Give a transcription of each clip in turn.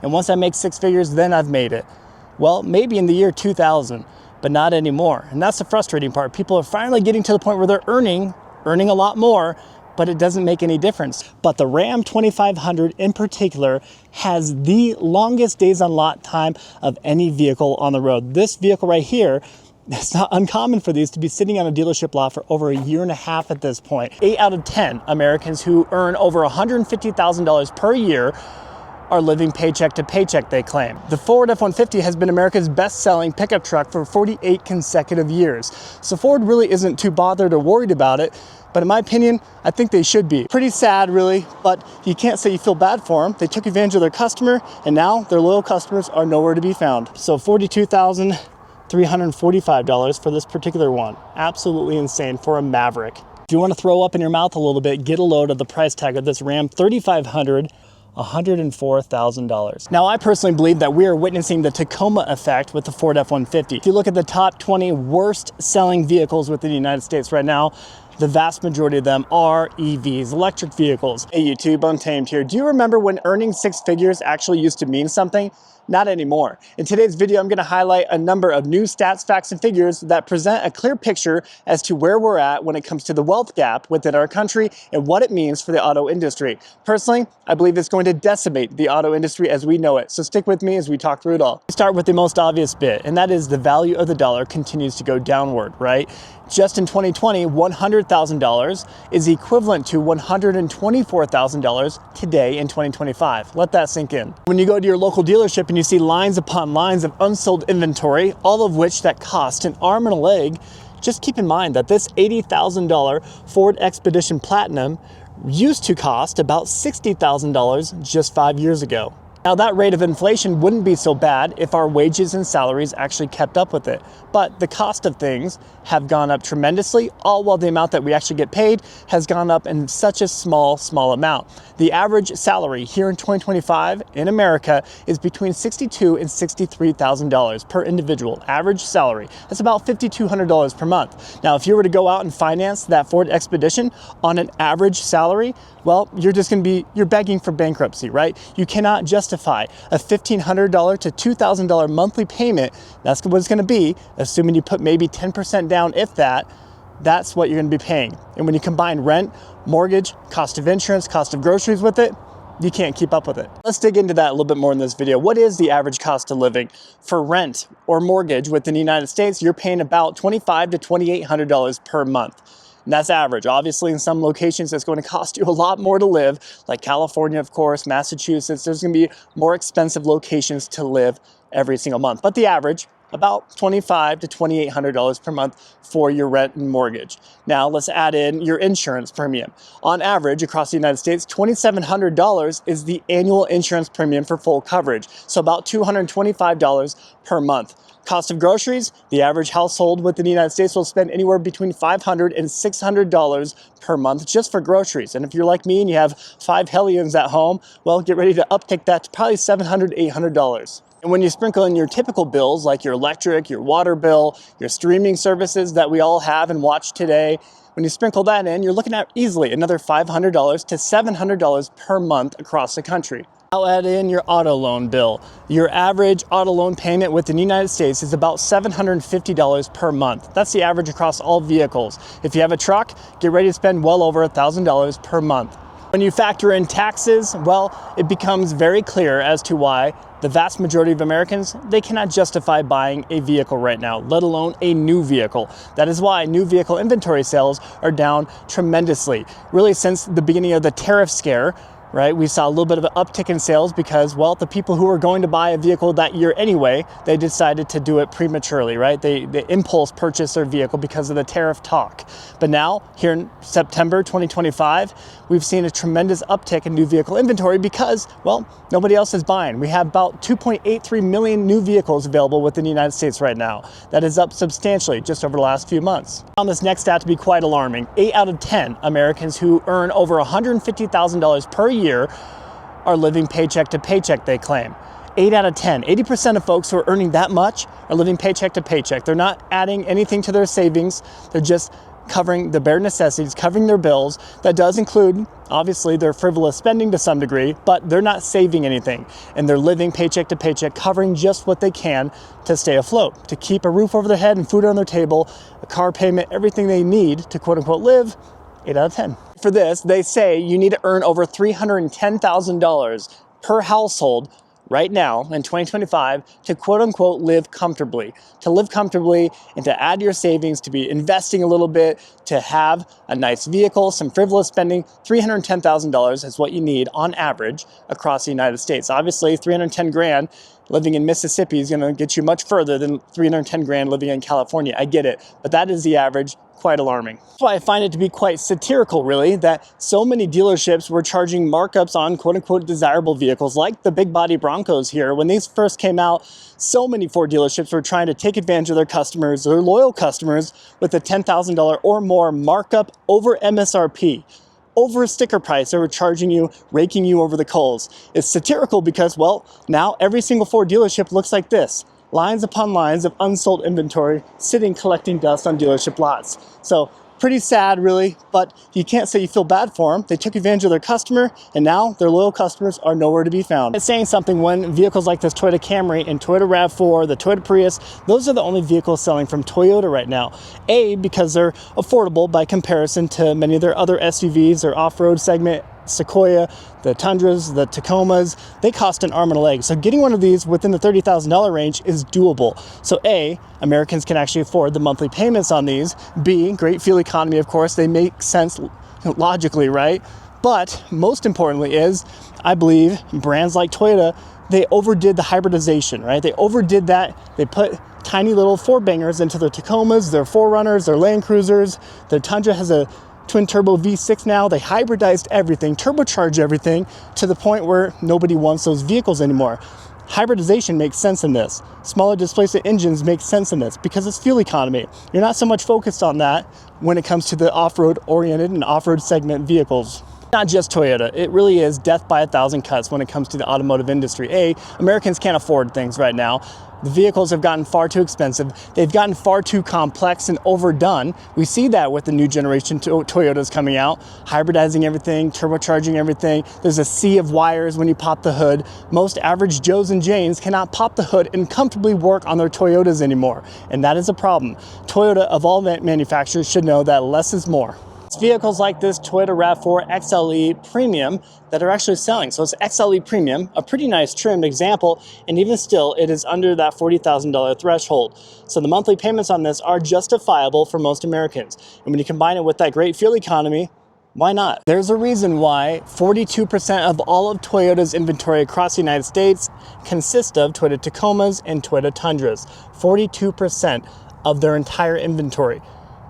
And once I make six figures, then I've made it. Well, maybe in the year 2000, but not anymore. And that's the frustrating part. People are finally getting to the point where they're earning a lot more, but it doesn't make any difference. But the Ram 2500 in particular has the longest days on lot time of any vehicle on the road. This vehicle right here, it's not uncommon for these to be sitting on a dealership lot for over a year and a half at this point. 8 out of 10 Americans who earn over $150,000 per year are living paycheck to paycheck, they claim. The Ford F-150 has been America's best-selling pickup truck for 48 consecutive years. So Ford really isn't too bothered or worried about it, but in my opinion, I think they should be. Pretty sad, really, but you can't say you feel bad for them. They took advantage of their customer, and now their loyal customers are nowhere to be found. So $42,345 for this particular one. Absolutely insane for a Maverick. If you want to throw up in your mouth a little bit, get a load of the price tag of this Ram 3500, $104,000. Now, I personally believe that we are witnessing the Tacoma effect with the Ford F-150. If you look at the top 20 worst selling vehicles within the United States right now, the vast majority of them are EVs, electric vehicles. Hey YouTube, Untamed here. Do you remember when earning six figures actually used to mean something? Not anymore. In today's video, I'm going to highlight a number of new stats, facts, and figures that present a clear picture as to where we're at when it comes to the wealth gap within our country and what it means for the auto industry. Personally, I believe it's going to decimate the auto industry as we know it. So stick with me as we talk through it all. We start with the most obvious bit, and that is the value of the dollar continues to go downward, right? Just in 2020, $100,000 is equivalent to $124,000 today in 2025. Let that sink in. When you go to your local dealership and you see lines upon lines of unsold inventory, all of which that cost an arm and a leg, just keep in mind that this $80,000 Ford Expedition Platinum used to cost about $60,000 just 5 years ago. Now, that rate of inflation wouldn't be so bad if our wages and salaries actually kept up with it. But the cost of things have gone up tremendously, all while the amount that we actually get paid has gone up in such a small amount. The average salary here in 2025 in America is between $62,000 and $63,000 per individual. Average salary. That's about $5,200 per month. Now, if you were to go out and finance that Ford Expedition on an average salary, well, you're begging for bankruptcy, right? You cannot justify a $1,500 to $2,000 monthly payment. That's what it's going to be, assuming you put maybe 10% down, if that. That's what you're going to be paying. And when you combine rent, mortgage, cost of insurance, cost of groceries with it, you can't keep up with it. Let's dig into that a little bit more in this video. What is the average cost of living? For rent or mortgage within the United States, you're paying about $2,500 to $2,800 per month. And that's average. Obviously, in some locations, it's going to cost you a lot more to live, like California, of course, Massachusetts. There's going to be more expensive locations to live every single month. But the average, about $2,500 to $2,800 per month for your rent and mortgage. Now, let's add in your insurance premium. On average, across the United States, $2,700 is the annual insurance premium for full coverage. So about $225 per month. Cost of groceries, the average household within the United States will spend anywhere between $500 and $600 per month just for groceries. And if you're like me and you have 5 hellions at home, well, get ready to uptick that to probably $700, $800. And when you sprinkle in your typical bills like your electric, your water bill, your streaming services that we all have and watch today, when you sprinkle that in, you're looking at easily another $500 to $700 per month across the country. I'll add in your auto loan bill. Your average auto loan payment within the United States is about $750 per month. That's the average across all vehicles. If you have a truck, get ready to spend well over $1,000 per month. When you factor in taxes, well, it becomes very clear as to why the vast majority of Americans, they cannot justify buying a vehicle right now, let alone a new vehicle. That is why new vehicle inventory sales are down tremendously. Really, since the beginning of the tariff scare, right? We saw a little bit of an uptick in sales because, well, the people who were going to buy a vehicle that year anyway, they decided to do it prematurely, right? They impulse purchased their vehicle because of the tariff talk. But now, here in September 2025, we've seen a tremendous uptick in new vehicle inventory because, well, nobody else is buying. We have about 2.83 million new vehicles available within the United States right now. That is up substantially just over the last few months. I found this next stat to be quite alarming. 8 out of 10 Americans who earn over $150,000 per year are living paycheck to paycheck, they claim. 8 out of 10. 80% of folks who are earning that much are living paycheck to paycheck. They're not adding anything to their savings. They're just covering the bare necessities, covering their bills. That does include, obviously, their frivolous spending to some degree, but they're not saving anything. And they're living paycheck to paycheck, covering just what they can to stay afloat, to keep a roof over their head and food on their table, a car payment, everything they need to quote unquote live. 8 out of 10. For this, they say you need to earn over $310,000 per household right now in 2025 to quote unquote live comfortably. To live comfortably and to add your savings, to be investing a little bit, to have a nice vehicle, some frivolous spending. $310,000 is what you need on average across the United States. Obviously, 310 grand living in Mississippi is going to get you much further than 310 grand living in California. I get it, but that is the average. Quite alarming. That's why I find it to be quite satirical, really, that so many dealerships were charging markups on quote-unquote desirable vehicles like the big body Broncos here. When these first came out, so many Ford dealerships were trying to take advantage of their customers, their loyal customers, with a $10,000 or more markup over MSRP. Over a sticker price, they were charging you, raking you over the coals. It's satirical because, well, now every single Ford dealership looks like this. Lines upon lines of unsold inventory sitting collecting dust on dealership lots. So pretty sad, really, but you can't say you feel bad for them. They took advantage of their customer, and now their loyal customers are nowhere to be found. It's saying something when vehicles like this Toyota Camry and Toyota RAV4, the Toyota Prius, those are the only vehicles selling from Toyota right now. A, because they're affordable by comparison to many of their other SUVs or off-road segment, Sequoia, the Tundras, the Tacomas, they cost an arm and a leg. So getting one of these within the $30,000 range is doable. So A, Americans can actually afford the monthly payments on these. B, great fuel economy, of course, they make sense logically, right? But most importantly is, I believe brands like Toyota, they overdid the hybridization, right? They overdid that. They put tiny little four bangers into their Tacomas, their 4Runners, their Land Cruisers. Their Tundra has a twin turbo V6 now. They hybridized everything, turbocharged everything to the point where nobody wants those vehicles anymore. Hybridization makes sense in this. Smaller displacement engines make sense in this because it's fuel economy. You're not so much focused on that when it comes to the off-road oriented and off-road segment vehicles. Not just Toyota, it really is death by a thousand cuts when it comes to the automotive industry. A, Americans can't afford things right now. The vehicles have gotten far too expensive. They've gotten far too complex and overdone. We see that with the new generation Toyotas coming out, hybridizing everything, turbocharging everything. There's a sea of wires when you pop the hood. Most average Joes and Janes cannot pop the hood and comfortably work on their Toyotas anymore. And that is a problem. Toyota, of all manufacturers, should know that less is more. It's vehicles like this Toyota RAV4 XLE Premium that are actually selling. So it's XLE Premium, a pretty nice trimmed example, and even still, it is under that $40,000 threshold. So the monthly payments on this are justifiable for most Americans. And when you combine it with that great fuel economy, why not? There's a reason why 42% of all of Toyota's inventory across the United States consist of Toyota Tacomas and Toyota Tundras. 42% of their entire inventory.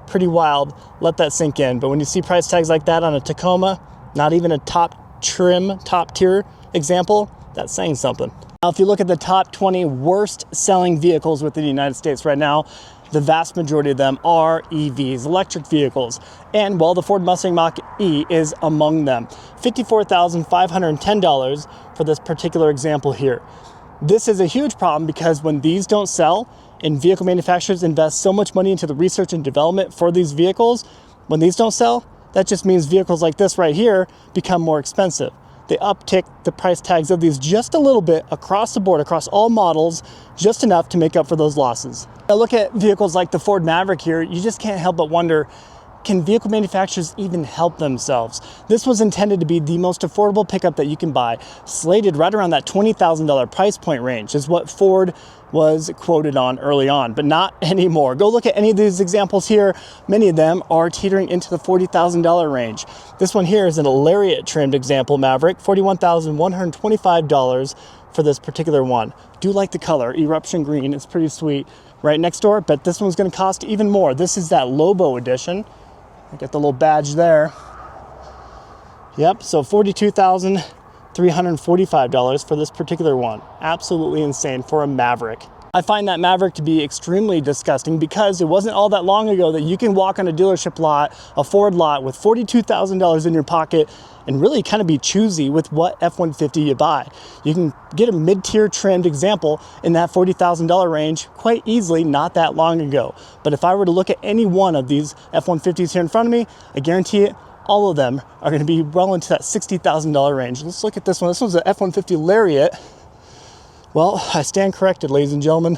Pretty wild, let that sink in. But when you see price tags like that on a Tacoma, not even a top tier example, that's saying something. Now, if you look at the top 20 worst selling vehicles within the United States right now, the vast majority of them are EVs, electric vehicles. And well, the Ford Mustang Mach-E is among them. $54,510 for this particular example here. This is a huge problem because when these don't sell, and vehicle manufacturers invest so much money into the research and development for these vehicles, when these don't sell, that just means vehicles like this right here become more expensive. They uptick the price tags of these just a little bit across the board, across all models, just enough to make up for those losses. Now look at vehicles like the Ford Maverick here, you just can't help but wonder, can vehicle manufacturers even help themselves? This was intended to be the most affordable pickup that you can buy, slated right around that $20,000 price point range is what Ford was quoted on early on, but not anymore. Go look at any of these examples here. Many of them are teetering into the $40,000 range. This one here is an Lariat trimmed example Maverick, $41,125 for this particular one. Do like the color, eruption green, it's pretty sweet. Right next door, but this one's gonna cost even more. This is that Lobo edition. I got the little badge there. Yep, so $42,345 for this particular one. Absolutely insane for a Maverick. I find that Maverick to be extremely disgusting because it wasn't all that long ago that you can walk on a dealership lot, a Ford lot with $42,000 in your pocket and really kind of be choosy with what F-150 you buy. You can get a mid-tier trimmed example in that $40,000 range quite easily not that long ago. But if I were to look at any one of these F-150s here in front of me, I guarantee it, all of them are going to be well into that $60,000 range. Let's look at this one. This one's an F-150 Lariat. Well, I stand corrected, ladies and gentlemen.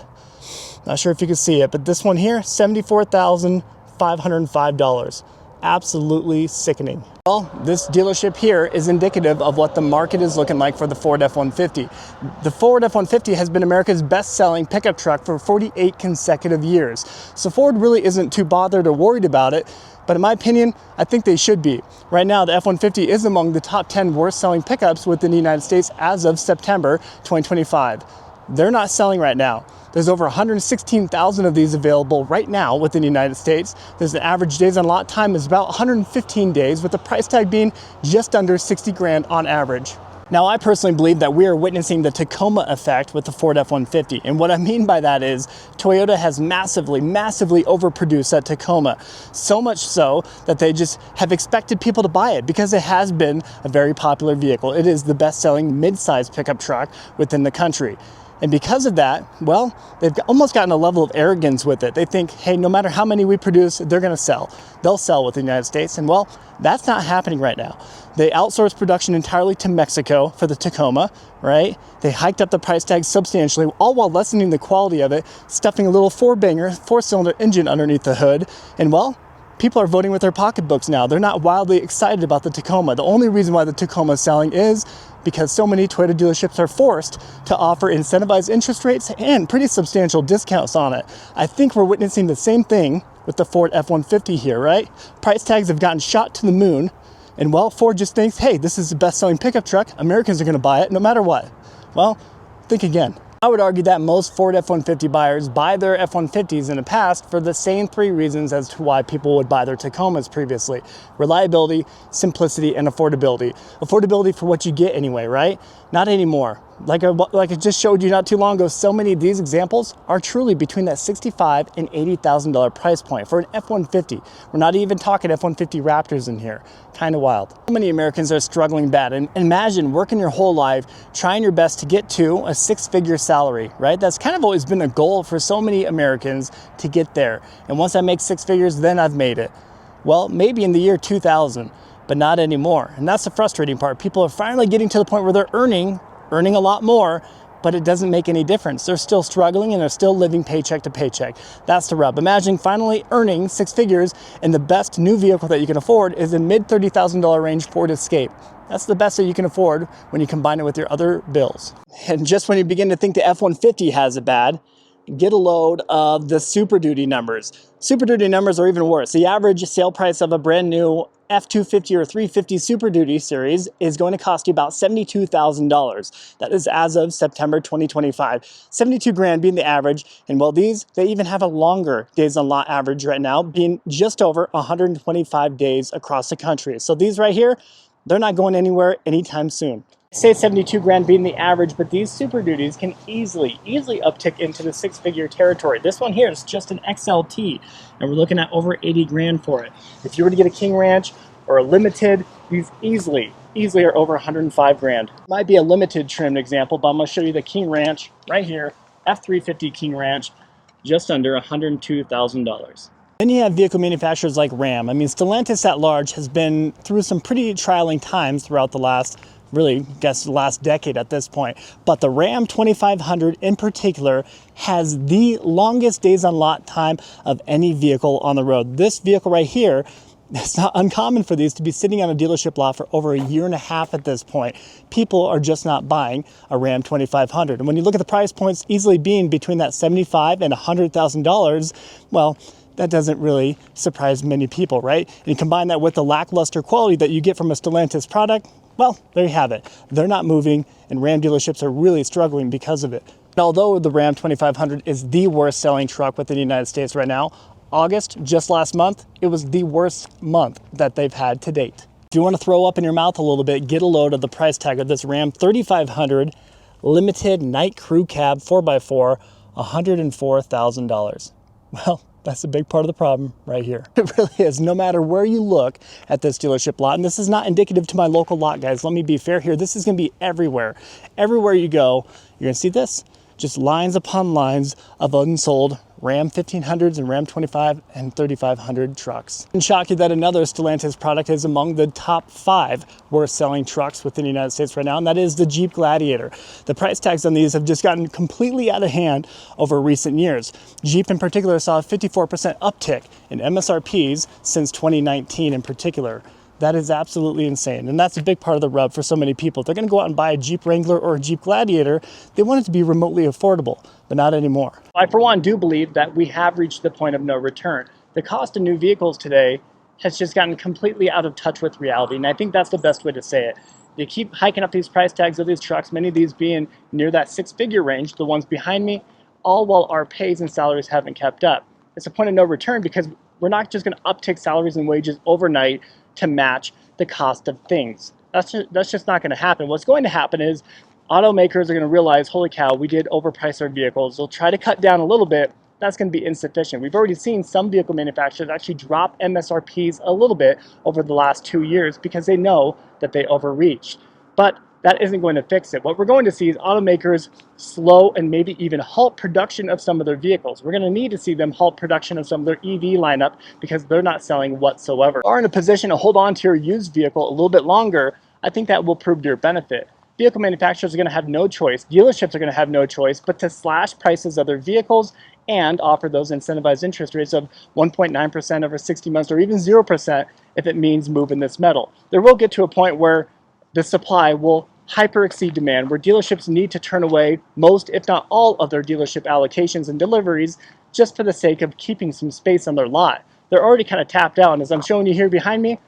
Not sure if you can see it, but this one here, $74,505. Absolutely sickening. Well, this dealership here is indicative of what the market is looking like for the Ford F-150. The Ford F-150 has been America's best-selling pickup truck for 48 consecutive years. So Ford really isn't too bothered or worried about it, but in my opinion, I think they should be. Right now, the F-150 is among the top 10 worst-selling pickups within the United States as of September 2025. They're not selling right now. There's over 116,000 of these available right now within the United States. There's an average days on lot time is about 115 days, with the price tag being just under 60 grand on average. Now, I personally believe that we are witnessing the Tacoma effect with the Ford F-150. And what I mean by that is Toyota has massively overproduced that Tacoma. So much so that they just have expected people to buy it because it has been a very popular vehicle. It is the best-selling mid-size pickup truck within the country. And because of that, well, they've almost gotten a level of arrogance with it. They think, hey, no matter how many we produce, they're going to sell. They'll sell with the United States. And well, that's not happening right now. They outsourced production entirely to Mexico for the Tacoma, right? They hiked up the price tag substantially, all while lessening the quality of it, stuffing a little four-cylinder engine underneath the hood. And well, people are voting with their pocketbooks now. They're not wildly excited about the Tacoma. The only reason why the Tacoma is selling is because so many Toyota dealerships are forced to offer incentivized interest rates and pretty substantial discounts on it. I think we're witnessing the same thing with the Ford F-150 here, right? Price tags have gotten shot to the moon, and well, Ford just thinks, hey, this is the best-selling pickup truck. Americans are going to buy it no matter what. Well, think again. I would argue that most Ford F-150 buyers buy their F-150s in the past for the same three reasons as to why people would buy their Tacomas previously: reliability, simplicity, and affordability. Affordability for what you get anyway, right? Not anymore. Like I just showed you not too long ago, so many of these examples are truly between that $65,000 and $80,000 price point for an F-150. We're not even talking F-150 Raptors in here. Kind of wild. So many Americans are struggling bad. And imagine working your whole life, trying your best to get to a six-figure salary, right? That's kind of always been a goal for so many Americans to get there. And once I make six figures, then I've made it. Well, maybe in the year 2000, but not anymore. And that's the frustrating part. People are finally getting to the point where they're earning a lot more, but it doesn't make any difference. They're still struggling and they're still living paycheck to paycheck. That's the rub. Imagine finally earning six figures and the best new vehicle that you can afford is a mid $30,000 range Ford Escape. That's the best that you can afford when you combine it with your other bills. And just when you begin to think the F-150 has it bad, get a load of the Superduty numbers. Superduty numbers are even worse. The average sale price of a brand new F-250 or 350 Superduty series is going to cost you about $72,000. That is as of September 2025. 72 grand being the average. And well, they even have a longer days on lot average right now, being just over 125 days across the country. So these right here, they're not going anywhere anytime soon. Say 72 grand being the average, but these Super Duties can easily uptick into the six-figure territory. This one here is just an XLT, and we're looking at over 80 grand for it. If you were to get a King Ranch or a Limited, these easily are over 105 grand. Might be a Limited trimmed example, but I'm going to show you the King Ranch right here, F350 King Ranch, just under $102,000. Then you have vehicle manufacturers like Ram. I mean, Stellantis at large has been through some pretty trialing times throughout the last decade at this point. But the Ram 2500 in particular has the longest days on lot time of any vehicle on the road. This vehicle right here, it's not uncommon for these to be sitting on a dealership lot for over a year and a half at this point. People are just not buying a Ram 2500. And when you look at the price points easily being between that $75,000 and $100,000, well, that doesn't really surprise many people, right? And you combine that with the lackluster quality that you get from a Stellantis product, well, there you have it. They're not moving, and Ram dealerships are really struggling because of it. And although the Ram 2500 is the worst selling truck within the United States right now, August, just last month, it was the worst month that they've had to date. If you want to throw up in your mouth a little bit, get a load of the price tag of this Ram 3500 Limited Night Crew Cab 4x4, $104,000. Well, that's a big part of the problem right here. It really is. No matter where you look at this dealership lot, and this is not indicative to my local lot, guys. Let me be fair here. This is going to be everywhere. Everywhere you go, you're going to see this. Just lines upon lines of unsold Ram 1500s and Ram 25 and 3500 trucks. And shock you that another Stellantis product is among the top 5 worst selling trucks within the United States right now, and that is the Jeep Gladiator. The price tags on these have just gotten completely out of hand over recent years. Jeep in particular saw a 54% uptick in MSRPs since 2019 in particular. That is absolutely insane. And that's a big part of the rub for so many people. If they're going to go out and buy a Jeep Wrangler or a Jeep Gladiator, they want it to be remotely affordable, but not anymore. I, for one, do believe that we have reached the point of no return. The cost of new vehicles today has just gotten completely out of touch with reality. And I think that's the best way to say it. They keep hiking up these price tags of these trucks, many of these being near that 6-figure range, the ones behind me, all while our pays and salaries haven't kept up. It's a point of no return because we're not just going to uptick salaries and wages overnight to match the cost of things. That's just not going to happen. What's going to happen is automakers are going to realize, holy cow, we did overprice our vehicles. They'll try to cut down a little bit. That's going to be insufficient. We've already seen some vehicle manufacturers actually drop MSRPs a little bit over the last 2 years because they know that they overreached. But that isn't going to fix it. What we're going to see is automakers slow and maybe even halt production of some of their vehicles. We're going to need to see them halt production of some of their EV lineup because they're not selling whatsoever. If you are in a position to hold on to your used vehicle a little bit longer, I think that will prove to your benefit. Vehicle manufacturers are going to have no choice, dealerships are going to have no choice, but to slash prices of their vehicles and offer those incentivized interest rates of 1.9% over 60 months or even 0% if it means moving this metal. There will get to a point where the supply will hyper exceed demand, where dealerships need to turn away most, if not all, of their dealership allocations and deliveries just for the sake of keeping some space on their lot. They're already kind of tapped out, and as I'm showing you here behind me,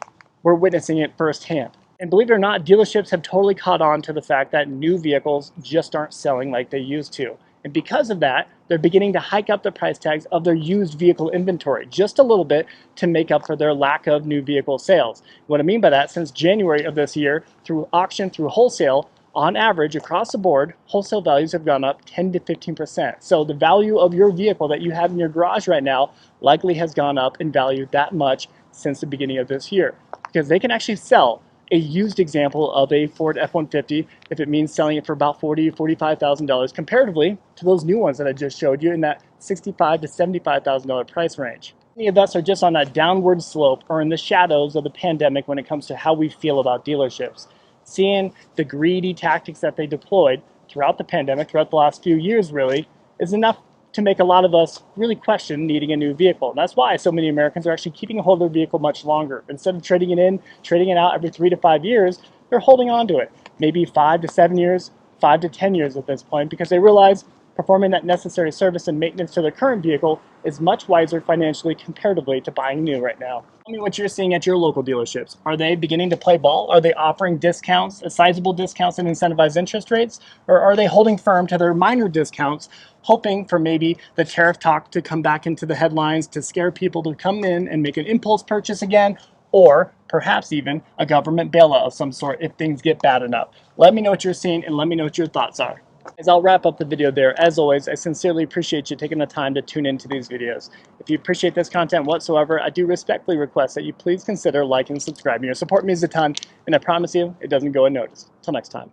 we're witnessing it firsthand. And believe it or not, dealerships have totally caught on to the fact that new vehicles just aren't selling like they used to. And because of that, they're beginning to hike up the price tags of their used vehicle inventory just a little bit to make up for their lack of new vehicle sales. What I mean by that, since January of this year, through auction, through wholesale, on average, across the board, wholesale values have gone up 10 to 15%. So the value of your vehicle that you have in your garage right now likely has gone up in value that much since the beginning of this year. Because they can actually sell a used example of a Ford F-150 if it means selling it for about $40,000 or $45,000 comparatively to those new ones that I just showed you in that $65,000 to $75,000 price range. Many of us are just on that downward slope or in the shadows of the pandemic when it comes to how we feel about dealerships. Seeing the greedy tactics that they deployed throughout the pandemic, throughout the last few years really, is enough to make a lot of us really question needing a new vehicle. And that's why so many Americans are actually keeping a hold of their vehicle much longer. Instead of trading it in, trading it out every 3 to 5 years, they're holding on to it. Maybe 5 to 7 years, 5 to 10 years at this point, because they realize performing that necessary service and maintenance to their current vehicle is much wiser financially comparatively to buying new right now. Tell me what you're seeing at your local dealerships. Are they beginning to play ball? Are they offering discounts, sizable discounts and incentivized interest rates? Or are they holding firm to their minor discounts, hoping for maybe the tariff talk to come back into the headlines to scare people to come in and make an impulse purchase again? Or perhaps even a government bailout of some sort if things get bad enough. Let me know what you're seeing and let me know what your thoughts are. As I'll wrap up the video there, as always, I sincerely appreciate you taking the time to tune into these videos. If you appreciate this content whatsoever, I do respectfully request that you please consider liking and subscribing. Your support means a ton, and I promise you, it doesn't go unnoticed. Till next time.